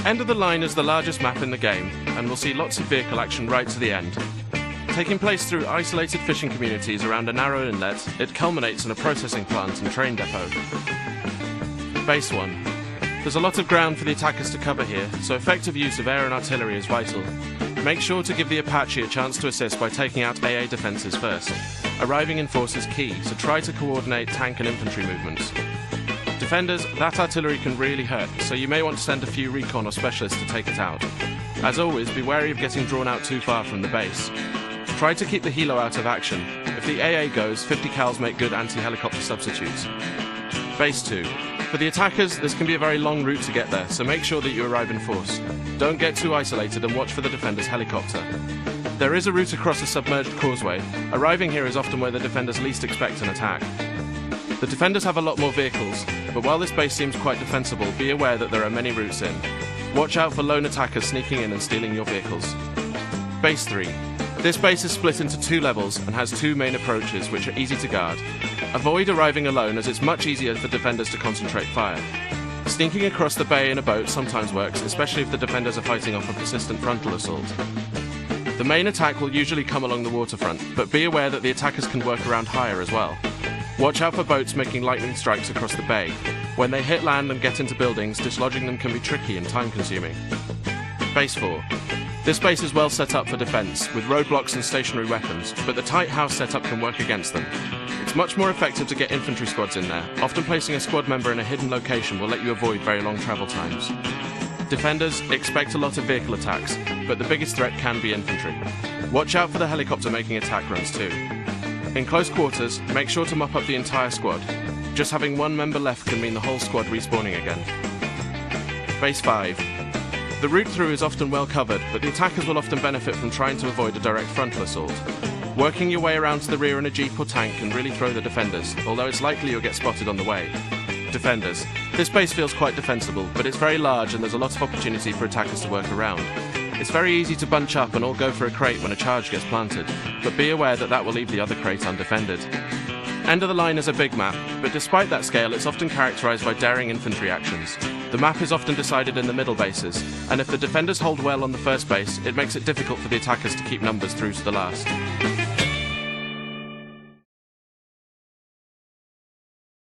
End of the Line is the largest map in the game, and we'll see lots of vehicle action right to the end. Taking place through isolated fishing communities around a narrow inlet, it culminates in a processing plant and train depot. Base 1. There's a lot of ground for the attackers to cover here, so effective use of air and artillery is vital. Make sure to give the Apache a chance to assist by taking out AA defences first. Arriving in force is key, so try to coordinate tank and infantry movements. Defenders, that artillery can really hurt, so you may want to send a few recon or specialists to take it out. As always, be wary of getting drawn out too far from the base. Try to keep the helo out of action. If the AA goes, 50 cals make good anti-helicopter substitutes. Base 2. For the attackers, this can be a very long route to get there, so make sure that you arrive in force. Don't get too isolated and watch for the defenders' helicopter. There is a route across a submerged causeway. Arriving here is often where the defenders least expect an attack. The defenders have a lot more vehicles, but while this base seems quite defensible, be aware that there are many routes in. Watch out for lone attackers sneaking in and stealing your vehicles. Base 3. This base is split into 2 levels and has 2 main approaches which are easy to guard. Avoid arriving alone as it's much easier for defenders to concentrate fire. Sneaking across the bay in a boat sometimes works, especially if the defenders are fighting off a persistent frontal assault. The main attack will usually come along the waterfront, but be aware that the attackers can work around higher as well. Watch out for boats making lightning strikes across the bay. When they hit land and get into buildings, dislodging them can be tricky and time-consuming. Base 4. This base is well set up for defence, with roadblocks and stationary weapons, but the tight house setup can work against them. It's much more effective to get infantry squads in there. Often placing a squad member in a hidden location will let you avoid very long travel times. Defenders, expect a lot of vehicle attacks, but the biggest threat can be infantry. Watch out for the helicopter making attack runs too. In close quarters, make sure to mop up the entire squad. Just having one member left can mean the whole squad respawning again. Base 5. The route through is often well covered, but the attackers will often benefit from trying to avoid a direct frontal assault. Working your way around to the rear in a jeep or tank can really throw the defenders, although it's likely you'll get spotted on the way. Defenders. This base feels quite defensible, but it's very large and there's a lot of opportunity for attackers to work around. It's very easy to bunch up and all go for a crate when a charge gets planted, but be aware that that will leave the other crate undefended. End of the Line is a big map, but despite that scale it's often characterised by daring infantry actions. The map is often decided in the middle bases, and if the defenders hold well on the first base, it makes it difficult for the attackers to keep numbers through to the last.